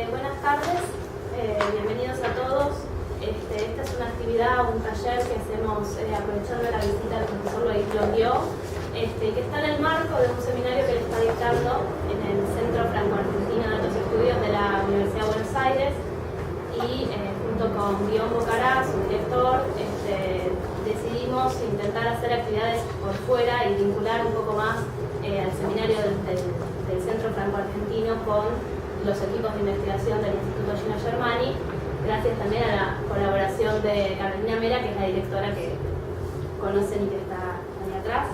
Buenas tardes, bienvenidos a todos. Esta es una actividad, un taller que hacemos aprovechando la visita del profesor Lois Longuió, que está en el marco de un seminario que le está dictando en el Centro Franco-Argentino de Altos Estudios de la Universidad de Buenos Aires, y junto con Guión Bocará, su director, decidimos intentar hacer actividades por fuera y vincular un poco más al seminario del Centro Franco-Argentino con los equipos de investigación del Instituto Gino Germani, gracias también a la colaboración de Carolina Mera, que es la directora que conocen y que está ahí atrás.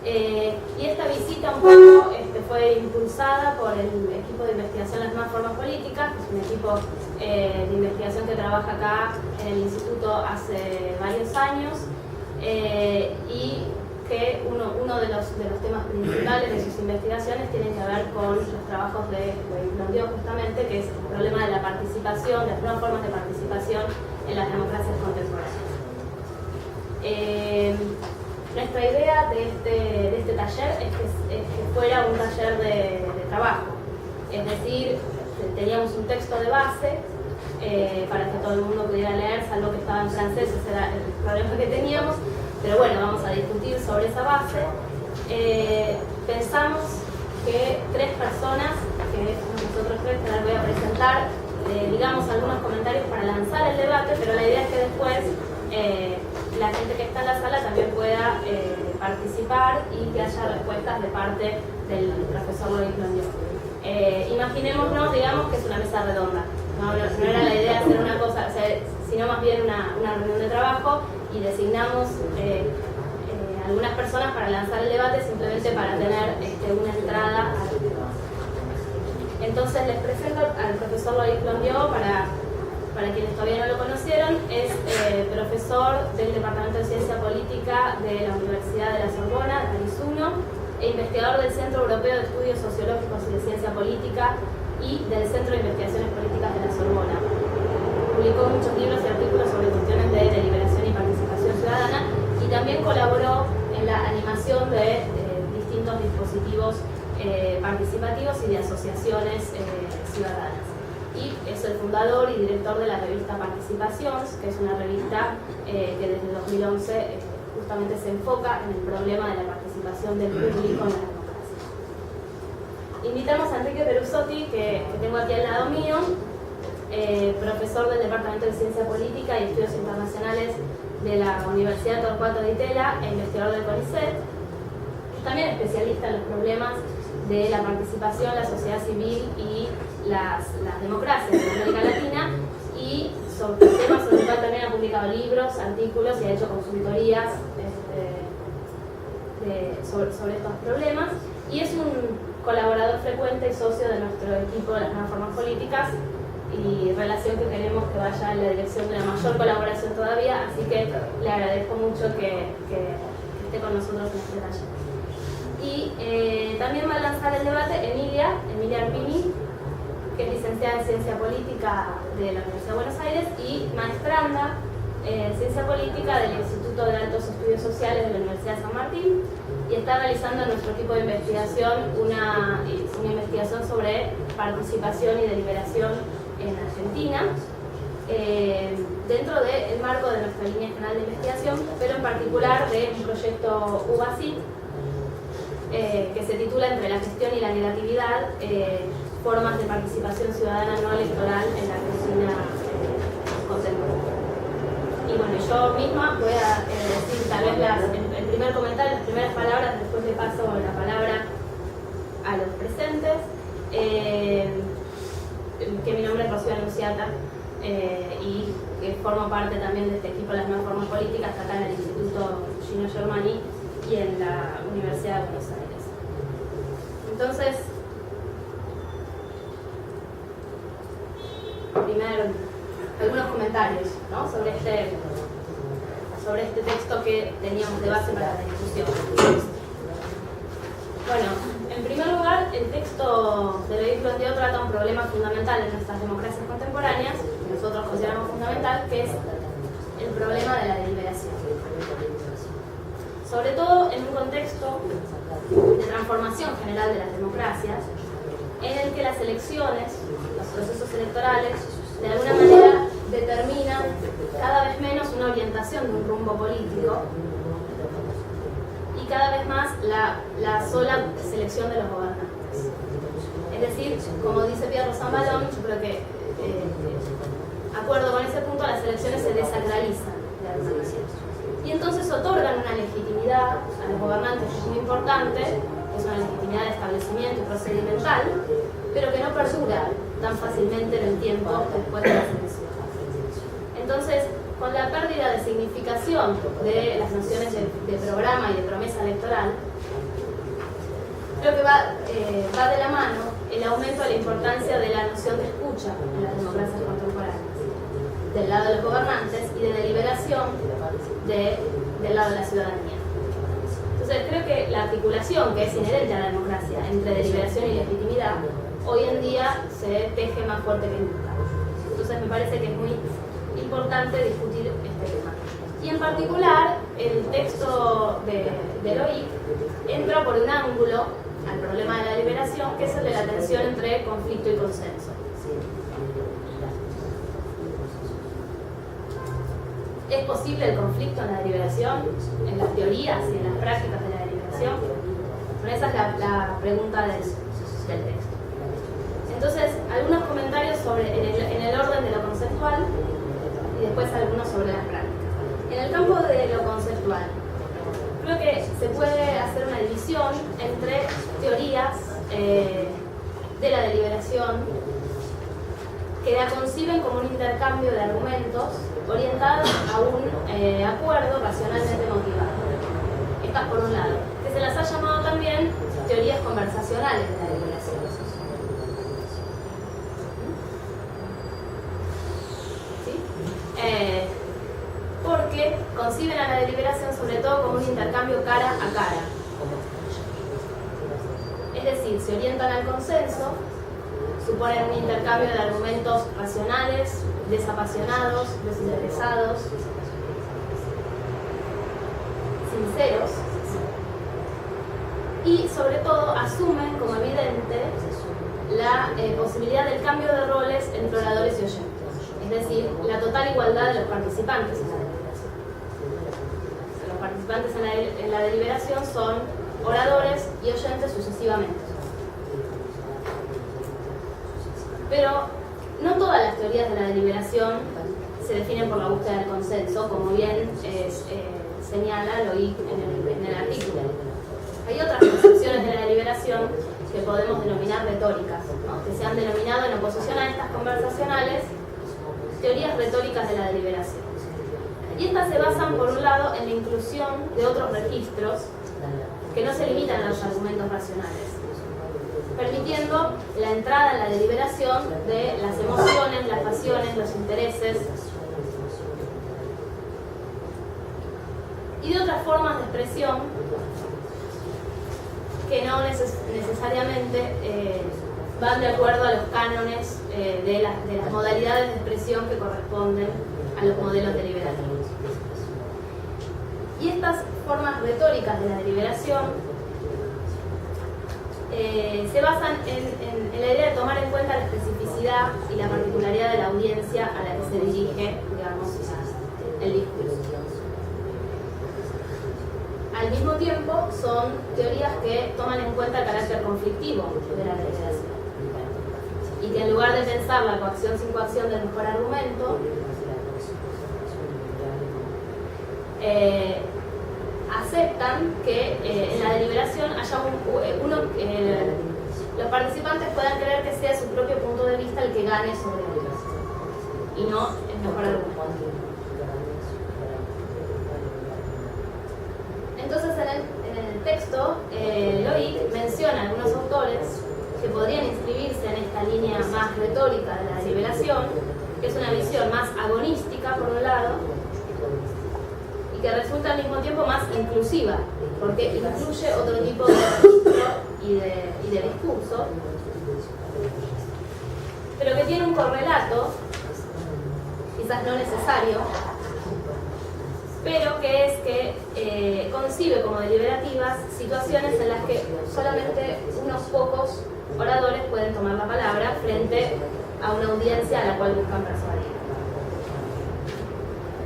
Y esta visita un poco fue impulsada por el equipo de investigación Las Nuevas Formas Políticas, que es un equipo de investigación que trabaja acá en el instituto hace varios años, y que uno de los temas principales de sus investigaciones tiene que ver con los trabajos de Longuió, justamente, que es el problema de la participación, de las nuevas formas de participación en las democracias contemporáneas. Nuestra idea de este taller es que fuera un taller de trabajo, es decir, teníamos un texto de base para que todo el mundo pudiera leer, salvo que estaba en francés, ese era el problema que teníamos, pero bueno, vamos a discutir sobre esa base. Pensamos que tres personas, que nosotros tres, que las voy a presentar, digamos algunos comentarios para lanzar el debate, pero la idea es que después la gente que está en la sala también pueda participar y que haya respuestas de parte del profesor Lois Longuió. Imaginémonos, digamos, que es una mesa redonda. No era la idea hacer una cosa, sino más bien una reunión de trabajo, y designamos algunas personas para lanzar el debate, simplemente para tener una entrada al debate. Entonces les presento al profesor Lois Longuió, para quienes todavía no lo conocieron. Es profesor del Departamento de Ciencia Política de la Universidad de la Sorbona, de París I, e investigador del Centro Europeo de Estudios Sociológicos y de Ciencia Política y del Centro de Investigaciones Políticas de la Sorbona. Publicó muchos libros y artículos sobre cuestiones de deliberación y participación ciudadana, y también colaboró en la animación de distintos dispositivos participativos y de asociaciones ciudadanas. Y es el fundador y director de la revista Participacions, que es una revista que desde 2011 justamente se enfoca en el problema de la participación del público en la democracia. Invitamos a Enrique Perusotti, que tengo aquí al lado mío, profesor del Departamento de Ciencia Política y Estudios Internacionales de la Universidad Torcuato Di Tella e investigador del CONICET, también especialista en los problemas de la participación, la sociedad civil y las democracias de América Latina, y sobre temas sobre el cual también ha publicado libros, artículos y ha hecho consultorías sobre estos problemas, y es un colaborador frecuente y socio de nuestro equipo de Las Nuevas Formas Políticas, y relación que queremos que vaya en la dirección de la mayor colaboración todavía, así que le agradezco mucho que esté con nosotros en este taller. Y también va a lanzar el debate Emilia Arpini, que es licenciada en Ciencia Política de la Universidad de Buenos Aires y maestranda en Ciencia Política del Instituto de Altos Estudios Sociales de la Universidad de San Martín, y está realizando en nuestro equipo de investigación una investigación sobre participación y deliberación en Argentina, dentro del marco de nuestra línea general de investigación, pero en particular de un proyecto UBACIT, que se titula Entre la gestión y la negatividad, formas de participación ciudadana no electoral en la Argentina contemporánea. Y bueno, yo misma voy a decir tal vez el primer comentario, las primeras palabras, después le paso la palabra a los presentes. Que mi nombre es Rocío Anunciata, y que formo parte también de este equipo de Las Nuevas Formas Políticas, acá en el Instituto Gino Germani y en la Universidad de Buenos Aires. Entonces, primero, algunos comentarios, ¿no?, sobre este texto que teníamos de base para la discusión. Bueno, en primer lugar, el texto de Lois Longuió trata un problema fundamental en nuestras democracias contemporáneas, que nosotros consideramos fundamental, que es el problema de la deliberación. Sobre todo en un contexto de transformación formación general de las democracias, en el que las elecciones, los procesos electorales, de alguna manera determinan cada vez menos una orientación de un rumbo político y cada vez más la sola selección de los gobernantes. Es decir, como dice Pierro Zambalón, yo creo que, acuerdo con ese punto, las elecciones se desacralizan de alguna manera. Y entonces otorgan una legitimidad a los gobernantes que es muy importante, que es una legitimidad de establecimiento y procedimental, pero que no perdura tan fácilmente en el tiempo después de las elecciones. Entonces, con la pérdida de significación de las nociones de programa y de promesa electoral, creo que va de la mano el aumento de la importancia de la noción de escucha en las democracias contemporáneas, del lado de los gobernantes, y de deliberación del lado de la ciudadanía. Entonces, creo que la articulación que es inherente a la democracia entre deliberación y legitimidad, hoy en día se teje más fuerte que nunca. Entonces, me parece que es muy importante discutir este tema. Y en particular, el texto de Loic entra por un ángulo al problema de la deliberación, que es el de la tensión entre conflicto y consenso. ¿Es posible el conflicto en la deliberación, en las teorías y en las prácticas de la deliberación? Bueno, esa es la pregunta del texto. Entonces, algunos comentarios en el orden de lo conceptual y después algunos sobre las prácticas. En el campo de lo conceptual, creo que se puede hacer una división entre teorías de la deliberación que la conciben como un intercambio de argumentos orientados a un acuerdo racionalmente motivado. Estas por un lado, que se las ha llamado también teorías conversacionales de la deliberación. ¿Sí? Porque conciben a la deliberación sobre todo como un intercambio cara a cara. Es decir, se orientan al consenso, suponen un intercambio de argumentos racionales, desapasionados, desinteresados, sinceros, y sobre todo asumen como evidente la posibilidad del cambio de roles entre oradores y oyentes, es decir, la total igualdad de los participantes en la deliberación. Los participantes en la deliberación son oradores y oyentes sucesivamente. Pero no todas las teorías de la deliberación se definen por la búsqueda del consenso, como bien señala Loic en el artículo. Hay otras concepciones de la deliberación que podemos denominar retóricas, ¿no? Que se han denominado en oposición a estas conversacionales teorías retóricas de la deliberación. Y estas se basan, por un lado, en la inclusión de otros registros que no se limitan a los argumentos racionales, permitiendo la entrada en la deliberación de las emociones, las pasiones, los intereses y de otras formas de expresión que no necesariamente van de acuerdo a los cánones de las modalidades de expresión que corresponden a los modelos deliberativos. Y estas formas retóricas de la deliberación se basan en la idea de tomar en cuenta la especificidad y la particularidad de la audiencia a la que se dirige, digamos, el discurso. Al mismo tiempo, son teorías que toman en cuenta el carácter conflictivo de la deliberación y que en lugar de pensar la coacción sin coacción del mejor argumento, aceptan que en la deliberación haya los participantes puedan creer que sea su propio punto de vista el que gane sobre ellos y no el mejor argumento. Entonces, en el texto, Loic menciona a algunos autores que podrían inscribirse en esta línea más retórica de la deliberación, que es una visión más agonística, por un lado, y que resulta al mismo tiempo más inclusiva, porque incluye otro tipo de registro y de discurso, pero que tiene un correlato, quizás no necesario, pero que es que concibe como deliberativas situaciones en las que solamente unos pocos oradores pueden tomar la palabra frente a una audiencia a la cual buscan persuadir.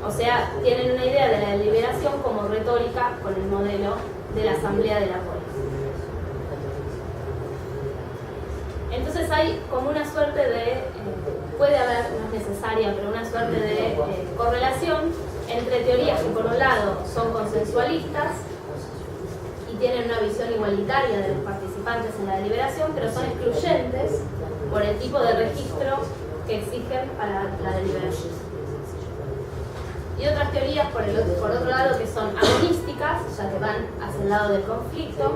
O sea, tienen una idea de la deliberación como retórica con el modelo de la asamblea de la polis. Entonces hay como una suerte de, puede haber, no es necesaria, pero una suerte de correlación entre teorías que por un lado son consensualistas y tienen una visión igualitaria de los participantes en la deliberación, pero son excluyentes por el tipo de registro que exigen para la deliberación. Y otras teorías, por otro lado, que son agonísticas, ya que van hacia el lado del conflicto,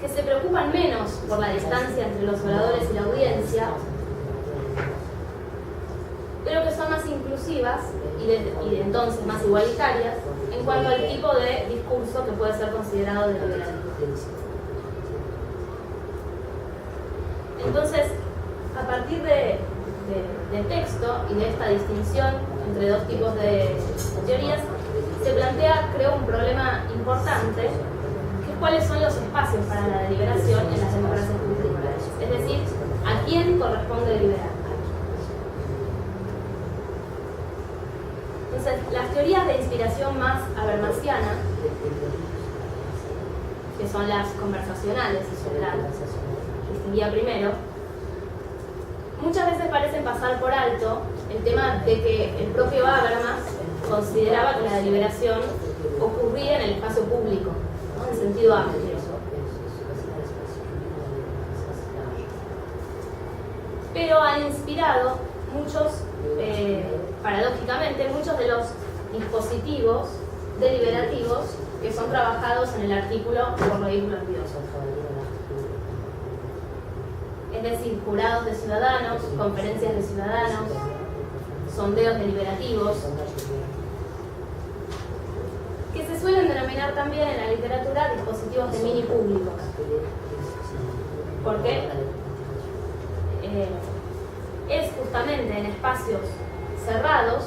que se preocupan menos por la distancia entre los oradores y la audiencia, pero que son más inclusivas y entonces más igualitarias en cuanto al tipo de discurso que puede ser considerado deliberativo. Entonces, a partir del texto y de esta distinción entre dos tipos de teorías, se plantea, creo, un problema importante, que es cuáles son los espacios para la deliberación en las democracias plurales. Es decir, ¿a quién corresponde deliberar? Entonces, las teorías de inspiración más habermasiana, que son las conversacionales en general, distinguía primero, muchas veces parecen pasar por alto el tema de que el propio Habermas consideraba que la deliberación ocurría en el espacio público, ¿no? En sentido amplio. Pero han inspirado muchos, paradójicamente, muchos de los dispositivos deliberativos que son trabajados en el artículo por vehículos biosos. Es decir, jurados de ciudadanos, conferencias de ciudadanos, sondeos deliberativos, que se suelen denominar también en la literatura dispositivos de mini públicos. Porque es justamente en espacios cerrados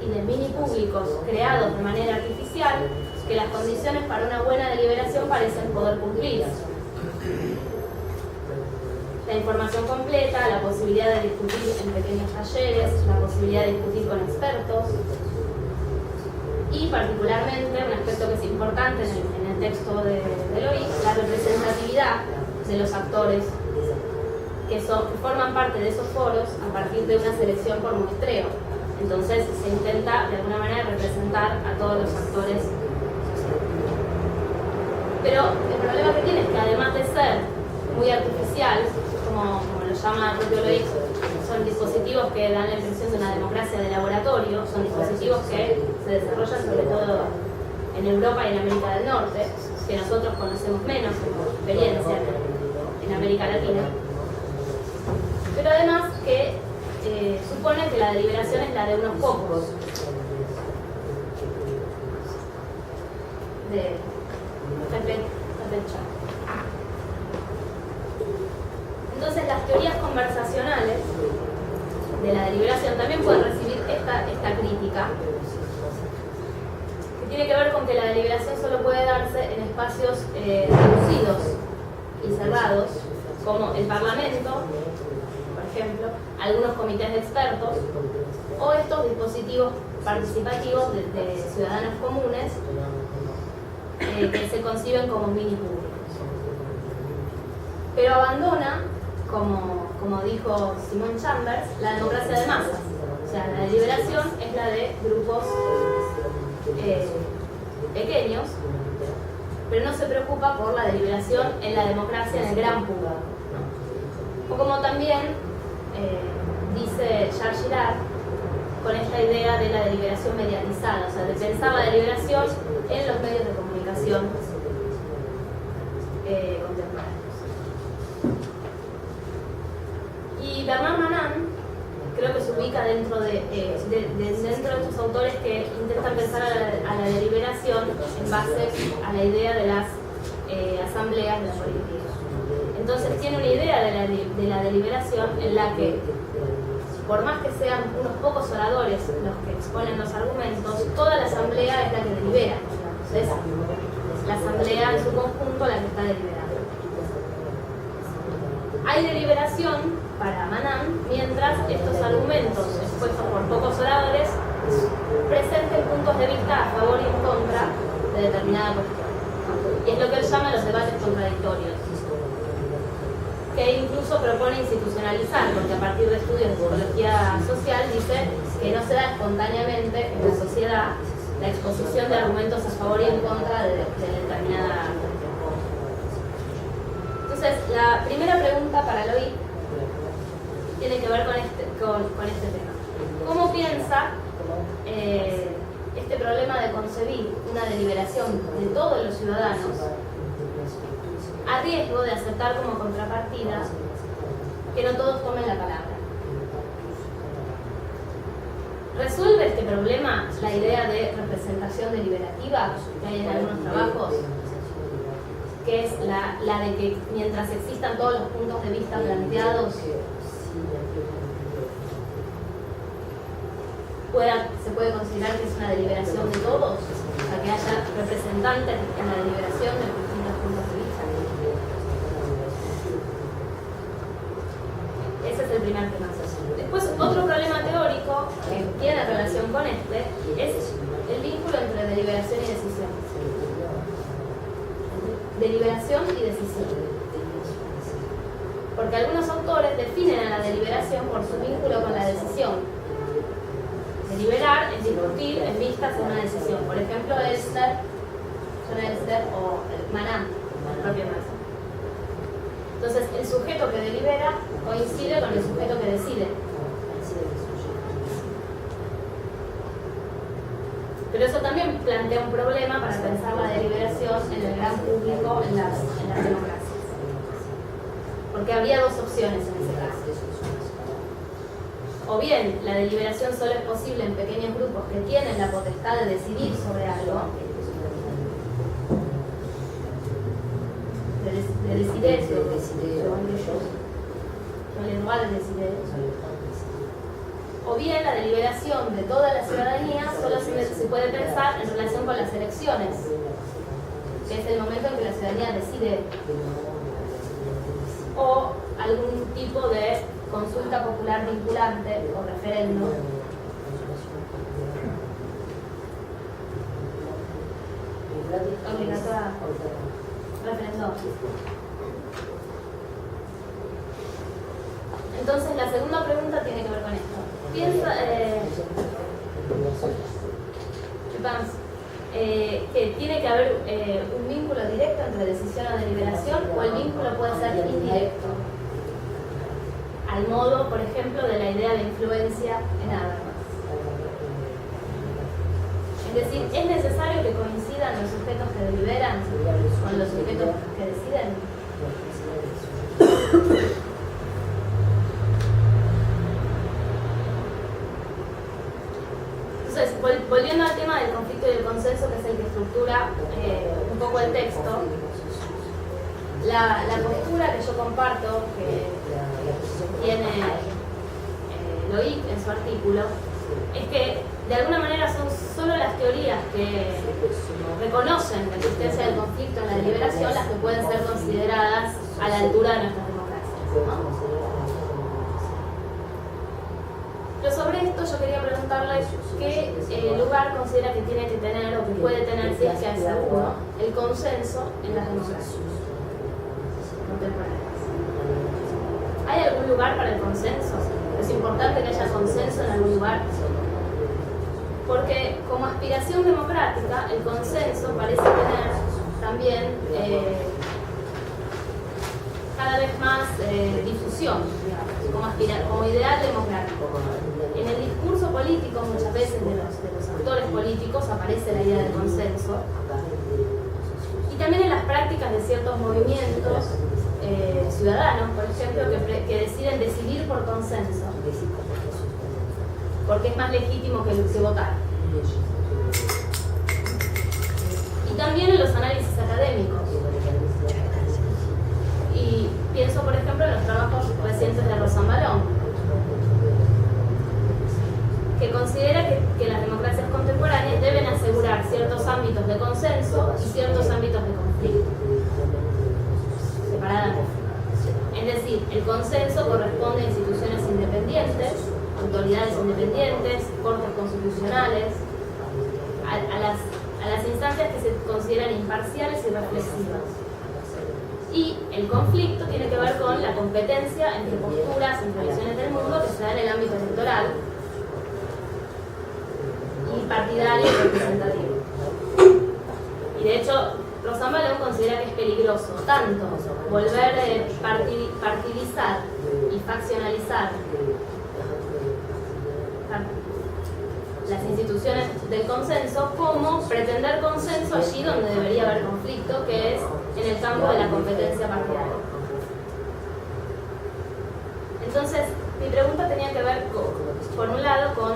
y de mini públicos creados de manera artificial que las condiciones para una buena deliberación parecen poder cumplirse. La información completa, la posibilidad de discutir en pequeños talleres, la posibilidad de discutir con expertos y particularmente un aspecto que es importante en el texto de Loïc, la representatividad de los actores que forman parte de esos foros a partir de una selección por muestreo. Entonces se intenta de alguna manera representar a todos los actores. Pero el problema que tiene es que además de ser muy artificial, como lo llama el propio Loïc, son dispositivos que dan la impresión de una democracia de laboratorio, son dispositivos que se desarrollan sobre todo en Europa y en América del Norte, que nosotros conocemos menos como experiencia en América Latina. Pero además que supone que la deliberación es la de unos pocos. Entonces las teorías conversacionales de la deliberación también pueden recibir esta crítica, que tiene que ver con que la deliberación solo puede darse en espacios reducidos y cerrados, como el Parlamento, por ejemplo, algunos comités de expertos, o estos dispositivos participativos de ciudadanos comunes que se conciben como mini públicos. Pero abandona, como dijo Simon Chambers, la democracia de masas. O sea, la deliberación es la de grupos pequeños, pero no se preocupa por la deliberación en la democracia en el gran público, ¿no? O como también dice Jacques Girard, con esta idea de la deliberación mediatizada, o sea, de pensar la deliberación en los medios de comunicación contemporáneos. Y Bernard Manin creo que se ubica dentro de estos autores que intentan pensar a la deliberación en base a la idea de las asambleas de la política. Entonces tiene una idea de la deliberación en la que, por más que sean unos pocos oradores los que exponen los argumentos, toda la asamblea es la que delibera, digamos. Es la asamblea en su conjunto la que está deliberando. Hay deliberación para Manam mientras estos argumentos expuestos por pocos oradores presenten puntos de vista a favor y en contra de determinada cuestión. Y es lo que él llama los debates contradictorios, que incluso propone institucionalizar, porque a partir de estudios de psicología social dice que no se da espontáneamente en la sociedad la exposición de argumentos a favor y en contra de determinada cuestión. Entonces, la primera pregunta para Loic tiene que ver con este tema. ¿Cómo piensa este problema de concebir una deliberación de todos los ciudadanos a riesgo de aceptar como contrapartida que no todos tomen la palabra? ¿Resuelve este problema la idea de representación deliberativa que hay en algunos trabajos? Que es la de que mientras existan todos los puntos de vista planteados, se puede considerar que es una deliberación de todos, o sea, que haya representantes en la deliberación de distintos puntos de vista. Ese es el primer tema. Después, otro problema teórico que tiene relación con este es el vínculo entre deliberación y decisión. Deliberación y decisión. Porque algunos autores definen a la deliberación por su vínculo con la decisión. Deliberar es discutir en vistas de una decisión. Por ejemplo, John Elster o Manam, el propio Manam. Entonces, el sujeto que delibera coincide con el sujeto que decide. Pero eso también plantea un problema para pensar la deliberación en el gran público, en las democracias. Porque habría dos opciones en ese caso. O bien, la deliberación solo es posible en pequeños grupos que tienen la potestad de decidir sobre algo, de decidir, o bien la deliberación de toda la ciudadanía solo se puede pensar en relación con las elecciones, que es el momento en que la ciudadanía decide, o algún tipo de consulta popular vinculante o referéndum. Obligatoria. Referéndum. Entonces, la segunda pregunta tiene que ver con esto. Piensa, que tiene que haber un vínculo directo entre decisión o deliberación, o el vínculo puede ser indirecto, al modo, por ejemplo, de la idea de influencia en Habermas. Es decir, ¿es necesario que coincidan los sujetos que deliberan con los sujetos que deciden? Entonces, volviendo al tema del conflicto y del consenso, que es el que estructura un poco el texto, la postura que yo comparto, que tiene Loic en su artículo, es que de alguna manera son solo las teorías que reconocen la existencia del conflicto en la deliberación las que pueden ser consideradas a la altura de nuestras democracias, ¿no? Pero sobre esto yo quería preguntarles qué lugar considera que tiene que tener o que puede tener, si es que hay alguno, el consenso en las democracias contemporáneas. ¿Hay algún lugar para el consenso? ¿Es importante que haya consenso en algún lugar? Porque como aspiración democrática, el consenso parece tener también cada vez más difusión, digamos, como ideal democrático. En el discurso político, muchas veces de los actores políticos, aparece la idea del consenso. Y también en las prácticas de ciertos movimientos ciudadanos, por ejemplo, que deciden decidir por consenso, porque es más legítimo que votar. Y también en los análisis académicos. Y pienso, por ejemplo, en los trabajos recientes de Rosanvallon, que considera que las democracias contemporáneas deben asegurar ciertos ámbitos ámbitos de consenso y ciertos ámbitos de conflicto, separadamente. Es decir, el consenso corresponde a instituciones independientes, autoridades independientes, cortes constitucionales, a las instancias que se consideran imparciales y reflexivas. Y el conflicto tiene que ver con la competencia entre posturas, entre visiones del mundo que se da en el ámbito electoral y partidario y representativo. Y de hecho, Rosanvallón considera que es peligroso tanto volver a partidizar y faccionalizar las instituciones del consenso, como pretender consenso allí donde debería haber conflicto, que es en el campo de la competencia partidaria. Entonces, mi pregunta tenía que ver, por un lado, con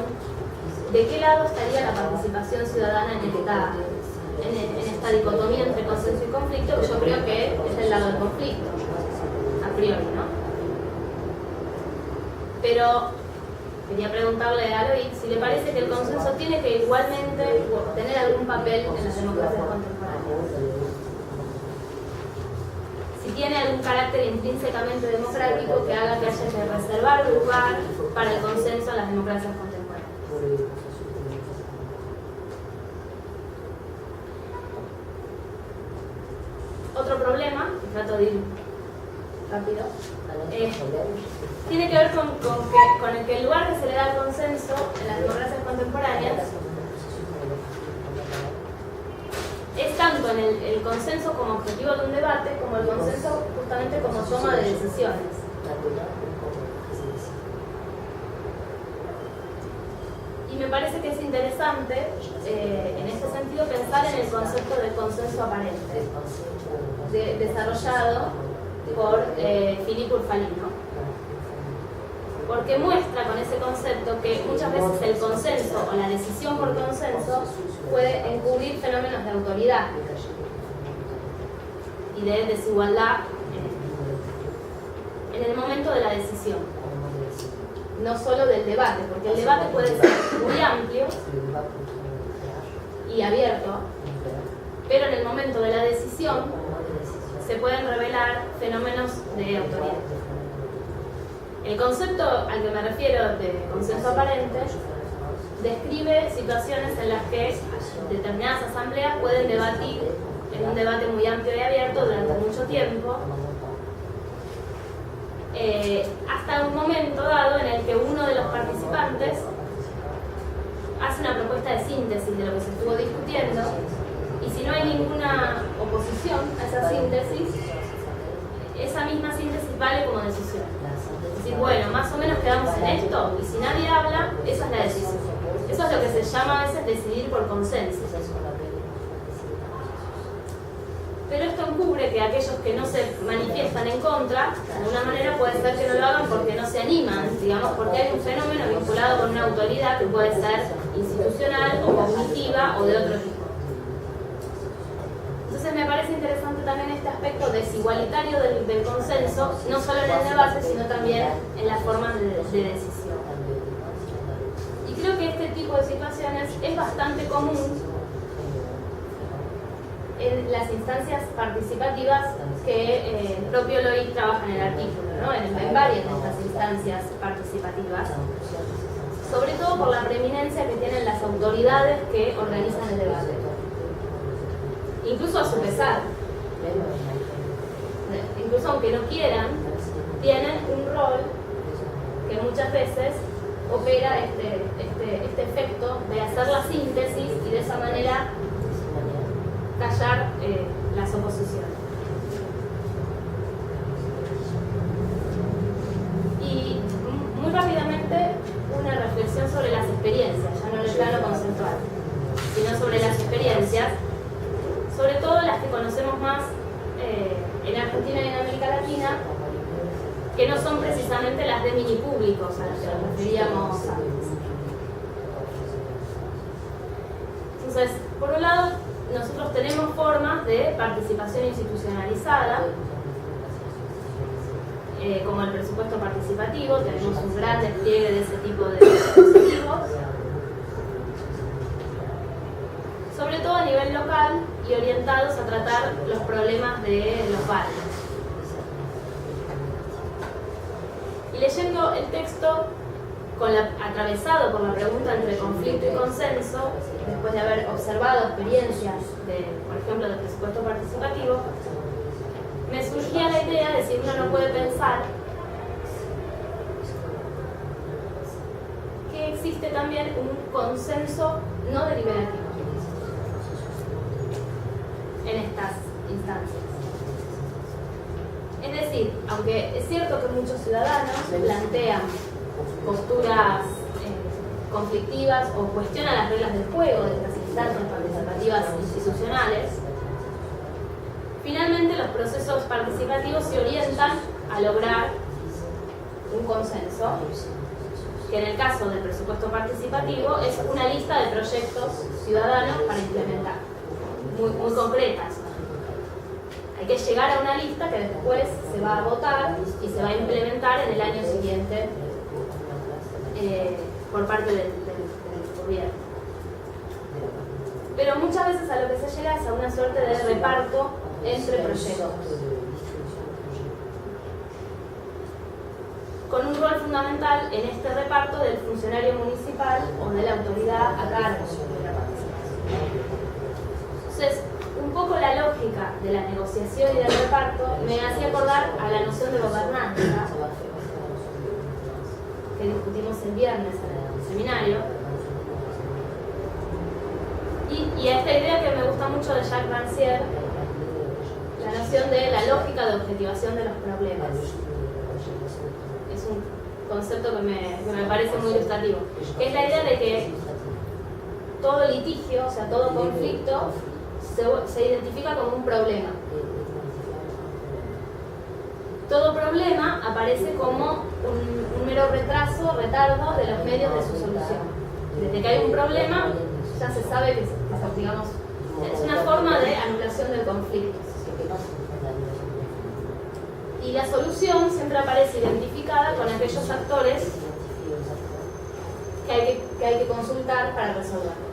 de qué lado estaría la participación ciudadana en esta dicotomía entre consenso y conflicto, que yo creo que es del lado del conflicto, a priori, ¿no? Pero quería preguntarle a Loic si le parece que el consenso tiene que igualmente tener algún papel en las democracias contemporáneas. Si tiene algún carácter intrínsecamente democrático que haga que haya que reservar lugar para el consenso en las democracias contemporáneas. Otro problema, y trato de ir rápido, tiene que ver con el que el lugar que se le da al consenso en las democracias contemporáneas es tanto en el consenso como objetivo de un debate, como el consenso justamente como toma de decisiones. Y me parece que es interesante, en este sentido, pensar en el concepto de consenso aparente, desarrollado por Philippe Urfalino, porque muestra con ese concepto que muchas veces el consenso o la decisión por consenso puede encubrir fenómenos de autoridad y de desigualdad en el momento de la decisión, no solo del debate, porque el debate puede ser muy amplio y abierto, pero en el momento de la decisión se pueden revelar fenómenos de autoridad. El concepto al que me refiero de consenso aparente describe situaciones en las que determinadas asambleas pueden debatir en un debate muy amplio y abierto durante mucho tiempo, hasta un momento dado en el que uno de los participantes hace una propuesta de síntesis de lo que se estuvo discutiendo, y si no hay ninguna oposición a esa síntesis, esa misma síntesis vale como decisión. Es decir, bueno, más o menos quedamos en esto, y si nadie habla, esa es la decisión. Eso es lo que se llama a veces decidir por consenso. Pero esto encubre que aquellos que no se manifiestan en contra, de alguna manera puede ser que no lo hagan porque no se animan, digamos, porque hay un fenómeno vinculado con una autoridad que puede ser institucional o cognitiva o de otro tipo. Entonces me parece interesante también este aspecto desigualitario del consenso, no solo en el debate, sino también en las formas de decisión. Y creo que este tipo de situaciones es bastante común en las instancias participativas que el propio Loic trabaja en el artículo, ¿no? En varias de estas instancias participativas, sobre todo por la preeminencia que tienen las autoridades que organizan el debate, incluso a su pesar, incluso aunque no quieran, tienen un rol que muchas veces opera este efecto de hacer la síntesis y de esa manera callar las oposiciones. Y muy rápidamente una reflexión sobre las experiencias, ya no en el plano conceptual, sino sobre las experiencias, sobre todo las que conocemos más en Argentina y en América Latina, que no son precisamente las de mini públicos a las que nos referíamos antes. Entonces, por un lado, nosotros tenemos formas de participación institucionalizada, como el presupuesto participativo, tenemos un gran despliegue de ese tipo de dispositivos, sobre todo a nivel local y orientados a tratar los problemas de los barrios. Y leyendo el texto, atravesado por la pregunta entre conflicto y consenso, después de haber observado experiencias, por ejemplo, del presupuesto participativo, me surgía la idea de si uno no puede pensar que existe también un consenso no deliberativo en estas instancias. Es decir, aunque es cierto que muchos ciudadanos plantean posturas conflictivas o cuestionan las reglas del juego de estas instancias participativas institucionales, finalmente los procesos participativos se orientan a lograr un consenso, que en el caso del presupuesto participativo es una lista de proyectos ciudadanos para implementar, muy concretas. Hay que llegar a una lista que después se va a votar y se va a implementar en el año siguiente por parte del gobierno. Pero muchas veces a lo que se llega es a una suerte de reparto entre proyectos, con un rol fundamental en este reparto del funcionario municipal o de la autoridad a cargo de la participación. Entonces, un poco la lógica de la negociación y del reparto me hacía acordar a la noción de gobernanza que discutimos el viernes en el seminario, y a esta idea que me gusta mucho de Jacques Rancière, la noción de la lógica de objetivación de los problemas. Es un concepto que me parece muy ilustrativo, que es la idea de que todo litigio, o sea, todo conflicto, se identifica como un problema. Todo problema aparece como un mero retardo de los medios de su solución. Desde que hay un problema, ya se sabe que digamos, es una forma de anulación del conflicto. Y la solución siempre aparece identificada con aquellos actores que hay que consultar para resolverlo.